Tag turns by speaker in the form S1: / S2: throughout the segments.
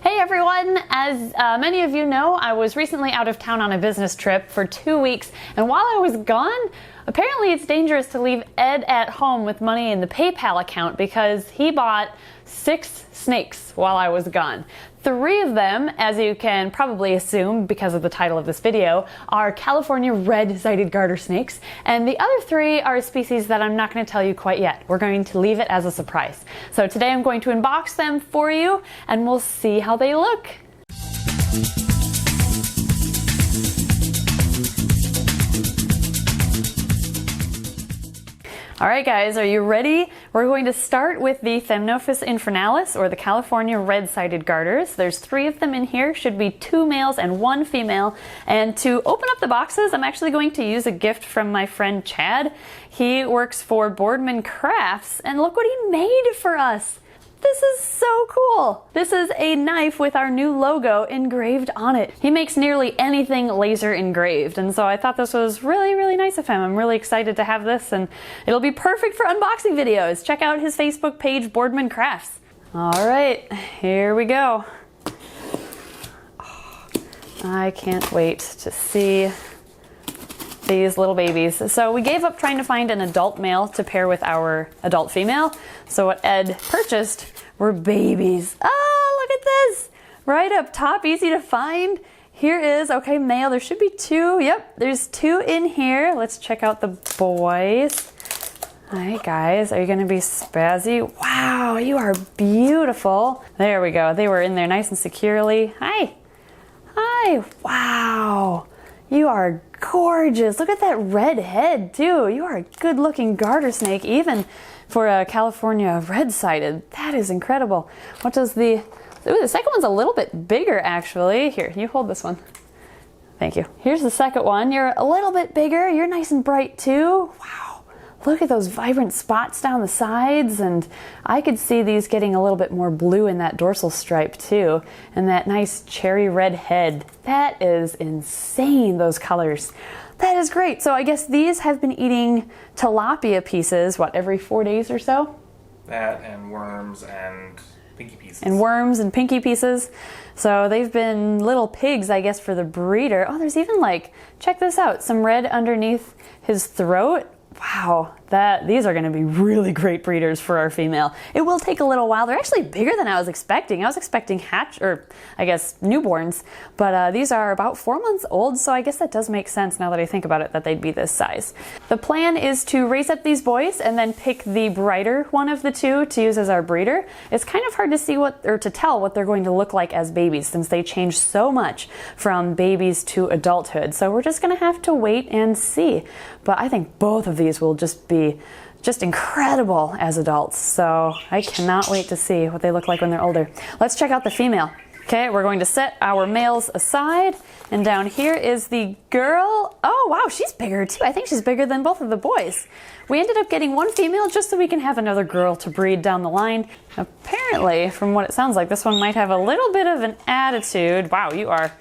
S1: Hey everyone! As many of you know, I was recently out of town on a business trip for 2 weeks, and while I was gone, apparently it's dangerous to leave Ed at home with money in the PayPal account because he bought 6 snakes while I was gone. 3 of them, as you can probably assume because of the title of this video, are California red-sided garter snakes, and the other 3 are a species that I'm not going to tell you quite yet. We're going to leave it as a surprise. So today I'm going to unbox them for you, and we'll see how they look. Alright guys, are you ready? We're going to start with the Thamnophis infernalis, or the California red-sided garters. There's 3 of them in here, should be 2 males and 1 female. And to open up the boxes, I'm actually going to use a gift from my friend Chad. He works for Boardman Crafts, and look what he made for us! This is so cool! This is a knife with our new logo engraved on it. He makes nearly anything laser engraved, and so I thought this was really nice of him. I'm really excited to have this, and it'll be perfect for unboxing videos. Check out his Facebook page, Boardman Crafts. Alright, here we go. Oh, I can't wait to see these little babies. So we gave up trying to find an adult male to pair with our adult female. So what Ed purchased were babies. Oh, look at this! Right up top, easy to find. Here is, okay, male. There should be 2. Yep, there's 2 in here. Let's check out the boys. Hi guys, are you gonna be spazzy? Wow, you are beautiful. There we go. They were in there nice and securely. Hi. Hi. Wow. You are gorgeous. Look at that red head too. You are a good looking garter snake, even for a California red-sided. That is incredible. What does the second one's a little bit bigger actually. Here, you hold this one. Thank you. Here's the second one. You're a little bit bigger. You're nice and bright too. Wow. Look at those vibrant spots down the sides, and I could see these getting a little bit more blue in that dorsal stripe too, and that nice cherry red head. That is insane, those colors. That is great. So I guess these have been eating tilapia pieces, what, every 4 days or so?
S2: That and worms and pinky pieces.
S1: And worms and pinky pieces. So they've been little pigs, I guess, for the breeder. Oh, there's even like, check this out, some red underneath his throat. Wow, these are going to be really great breeders for our female. It will take a little while. They're actually bigger than I was expecting. I was expecting newborns, but these are about 4 months old, so I guess that does make sense now that I think about it, that they'd be this size. The plan is to raise up these boys and then pick the brighter one of the 2 to use as our breeder. It's kind of hard to see to tell what they're going to look like as babies, since they change so much from babies to adulthood. So we're just going to have to wait and see. But I think both of these will just be incredible as adults. So I cannot wait to see what they look like when they're older. Let's check out the female. Okay, we're going to set our males aside, and down here is the girl. Oh wow, she's bigger too. I think she's bigger than both of the boys. We ended up getting 1 female just so we can have another girl to breed down the line. Apparently, from what it sounds like, this one might have a little bit of an attitude. Wow, you are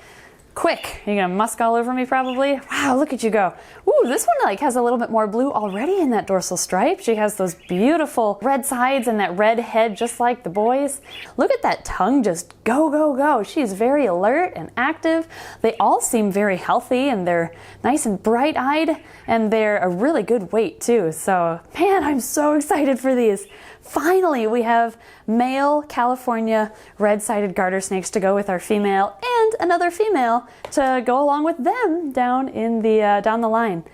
S1: quick. You're gonna musk all over me probably. Wow, look at you go. Ooh, this one like has a little bit more blue already in that dorsal stripe. She has those beautiful red sides and that red head just like the boys. Look at that tongue just go. She's very alert and active. They all seem very healthy, and they're nice and bright-eyed, and they're a really good weight too. So man, I'm so excited for these. Finally, we have male California red-sided garter snakes to go with our female, and another female to go along with them down the line.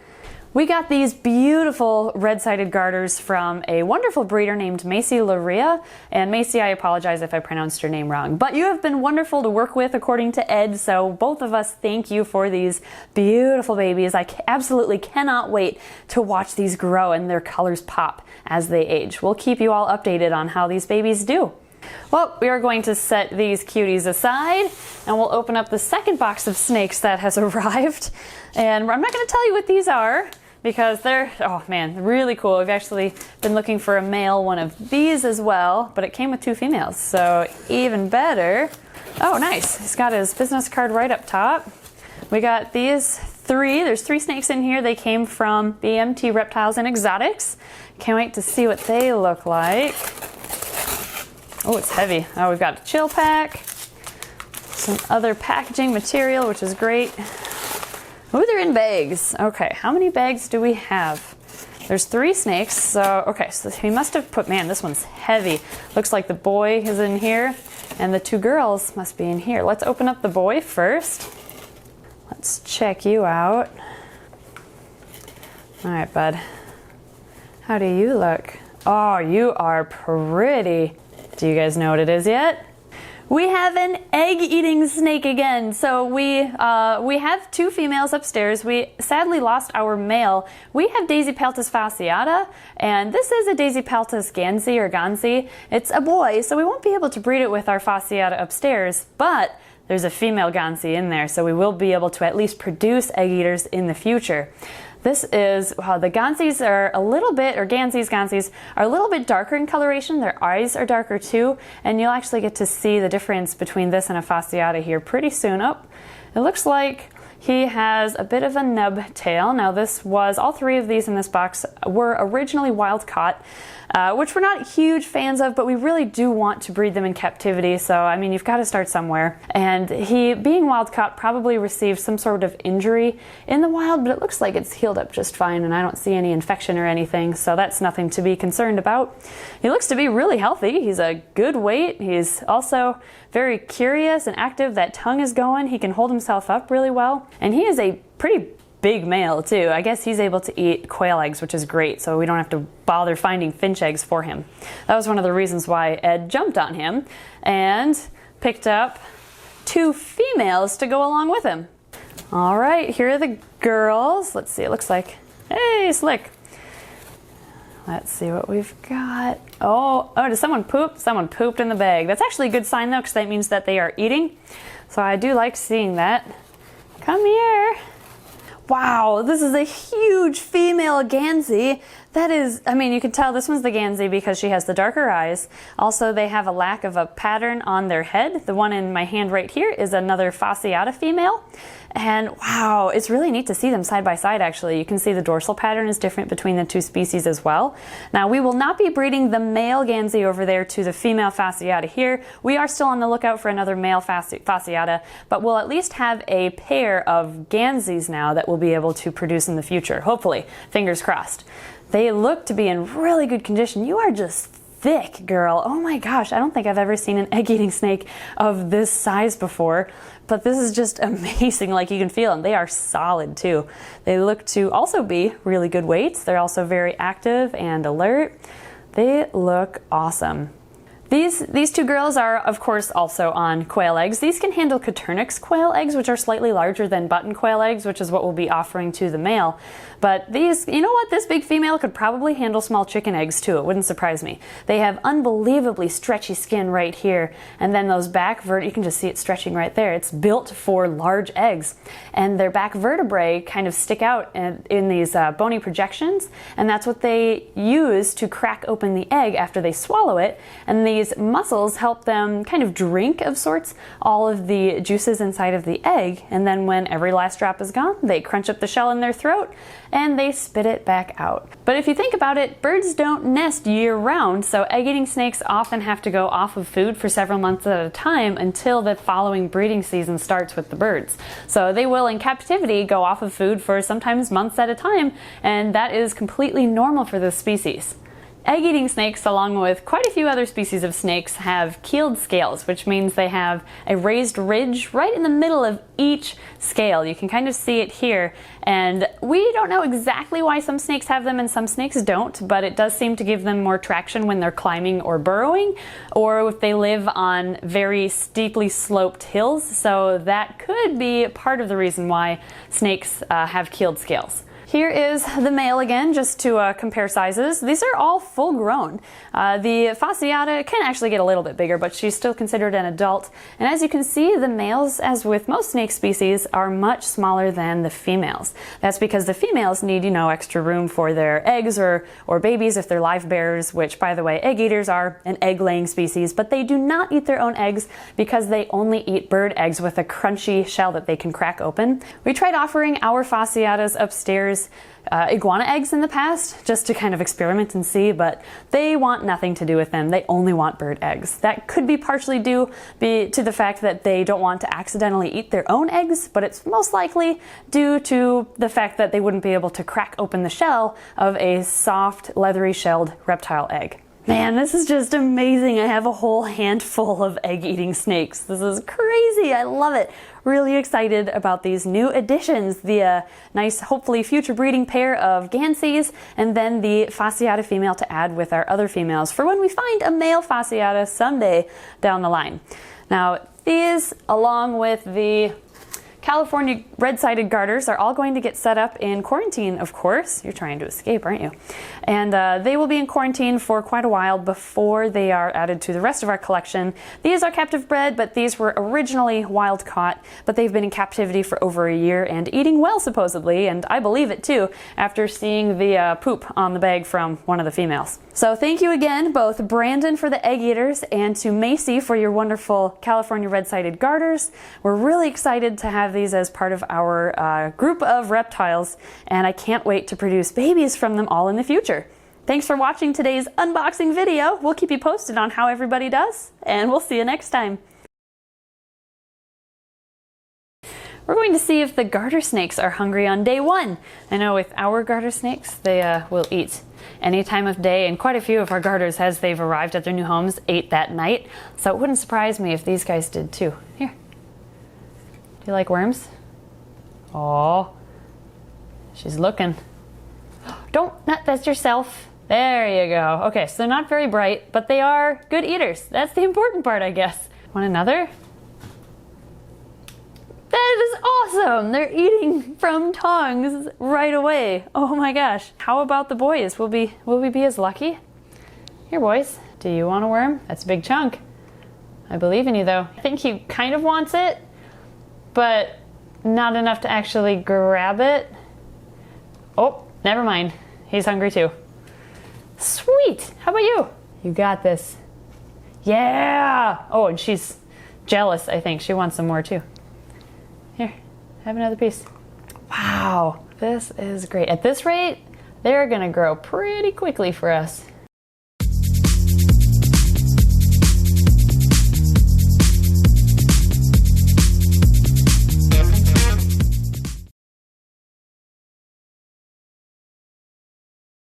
S1: We got these beautiful red-sided garters from a wonderful breeder named Macy Laria. And Macy, I apologize if I pronounced your name wrong, but you have been wonderful to work with according to Ed, so both of us thank you for these beautiful babies. I absolutely cannot wait to watch these grow and their colors pop as they age. We'll keep you all updated on how these babies do. Well, we are going to set these cuties aside, and we'll open up the second box of snakes that has arrived. And I'm not going to tell you what these are, because they're, oh man, really cool. We've actually been looking for a male one of these as well, but it came with 2 females, so even better. Oh, nice. He's got his business card right up top. We got these 3. There's 3 snakes in here. They came from BMT Reptiles and Exotics. Can't wait to see what they look like. Oh, it's heavy. Oh, we've got a chill pack. some other packaging material, which is great. Oh, they're in bags. Okay, how many bags do we have? There's 3 snakes, so, okay, so he must have put, man, this one's heavy. Looks like the boy is in here, and the 2 girls must be in here. Let's open up the boy first. Let's check you out. All right, bud. How do you look? Oh, you are pretty. Do you guys know what it is yet? We have an egg-eating snake again. So we have 2 females upstairs. We sadly lost our male. We have Daisipaltis fasciata, and this is a Daisipaltis ganzi or ganzi. It's a boy, so we won't be able to breed it with our fasciata upstairs, but there's a female ganzi in there, so we will be able to at least produce egg eaters in the future. This is, wow, the ganzis are a little bit, or ganzis are a little bit darker in coloration. Their eyes are darker too, and you'll actually get to see the difference between this and a fasciata here pretty soon. Oh, it looks like he has a bit of a nub tail. Now this was, all 3 of these in this box were originally wild caught, which we're not huge fans of, but we really do want to breed them in captivity. So, I mean, you've got to start somewhere. And he, being wild caught, probably received some sort of injury in the wild, but it looks like it's healed up just fine, and I don't see any infection or anything, so that's nothing to be concerned about. He looks to be really healthy. He's a good weight. He's also very curious and active. That tongue is going. He can hold himself up really well. And he is a pretty big male too. I guess he's able to eat quail eggs, which is great, so we don't have to bother finding finch eggs for him. That was one of the reasons why Ed jumped on him and picked up 2 females to go along with him. All right, here are the girls. Let's see, it looks like, hey, Slick. Let's see what we've got. Oh, did someone poop? Someone pooped in the bag. That's actually a good sign though, because that means that they are eating. So I do like seeing that. Come here. Wow, this is a huge female ganzi. That is, I mean, you can tell this one's the ganzi because she has the darker eyes. Also, they have a lack of a pattern on their head. The one in my hand right here is another fasciata female. And wow, it's really neat to see them side by side actually. You can see the dorsal pattern is different between the 2 species as well. Now, we will not be breeding the male ganzi over there to the female fasciata here. We are still on the lookout for another male fasciata, but we'll at least have a pair of ganzis now that we'll be able to produce in the future, hopefully. Fingers crossed. They look to be in really good condition. You are just thick, girl. Oh my gosh, I don't think I've ever seen an egg-eating snake of this size before, but this is just amazing. Like, you can feel them. They are solid too. They look to also be really good weights. They're also very active and alert. They look awesome. These 2 girls are, of course, also on quail eggs. These can handle Coturnix quail eggs, which are slightly larger than button quail eggs, which is what we'll be offering to the male. But these, you know what, this big female could probably handle small chicken eggs too. It wouldn't surprise me. They have unbelievably stretchy skin right here, and then those back you can just see it stretching right there. It's built for large eggs, and their back vertebrae kind of stick out in these bony projections, and that's what they use to crack open the egg after they swallow it. And these muscles help them kind of drink, of sorts, all of the juices inside of the egg, and then when every last drop is gone, they crunch up the shell in their throat and they spit it back out. But if you think about it, birds don't nest year-round, so egg-eating snakes often have to go off of food for several months at a time until the following breeding season starts with the birds. So they will, in captivity, go off of food for sometimes months at a time, and that is completely normal for this species. Egg-eating snakes, along with quite a few other species of snakes, have keeled scales, which means they have a raised ridge right in the middle of each scale. You can kind of see it here, and we don't know exactly why some snakes have them and some snakes don't, but it does seem to give them more traction when they're climbing or burrowing, or if they live on very steeply sloped hills, so that could be part of the reason why snakes have keeled scales. Here is the male again, just to compare sizes. These are all full grown. The fasciata can actually get a little bit bigger, but she's still considered an adult. And as you can see, the males, as with most snake species, are much smaller than the females. That's because the females need, extra room for their eggs or babies if they're live bearers, which, by the way, egg eaters are an egg-laying species, but they do not eat their own eggs because they only eat bird eggs with a crunchy shell that they can crack open. We tried offering our fasciatas upstairs Garters iguana eggs in the past, just to kind of experiment and see, but they want nothing to do with them. They only want bird eggs. That could be partially due to the fact that they don't want to accidentally eat their own eggs, but it's most likely due to the fact that they wouldn't be able to crack open the shell of a soft, leathery shelled reptile egg. Man, this is just amazing. I have a whole handful of egg-eating snakes. This is crazy. I love it. Really excited about these new additions. The nice, hopefully future breeding pair of Ganseys, and then the fasciata female to add with our other females for when we find a male fasciata someday down the line. Now, these, along with the California red-sided garters, are all going to get set up in quarantine, of course. You're trying to escape, aren't you? And they will be in quarantine for quite a while before they are added to the rest of our collection. These are captive bred, but these were originally wild caught, but they've been in captivity for over a year and eating well, supposedly, and I believe it too, after seeing the poop on the bag from one of the females. So thank you again, both Brandon for the egg eaters and to Macy for your wonderful California red-sided garters. We're really excited to have these as part of our group of reptiles, and I can't wait to produce babies from them all in the future. Thanks for watching today's unboxing video. We'll keep you posted on how everybody does, and we'll see you next time. We're going to see if the garter snakes are hungry on day one. I know with our garter snakes, they will eat any time of day, and quite a few of our garters, as they've arrived at their new homes, ate that night. So it wouldn't surprise me if these guys did too. Here. Do you like worms? Oh, she's looking. Don't nut fest yourself. There you go. Okay, so they're not very bright, but they are good eaters. That's the important part, I guess. Want another? That is awesome! They're eating from tongs right away. Oh my gosh. How about the boys? Will we be as lucky? Here, boys. Do you want a worm? That's a big chunk. I believe in you, though. I think he kind of wants it, but not enough to actually grab it. Oh, never mind. He's hungry too. Sweet! How about you? You got this. Yeah! Oh, and she's jealous, I think. She wants some more too. Here, have another piece. Wow, this is great. At this rate, they're gonna grow pretty quickly for us.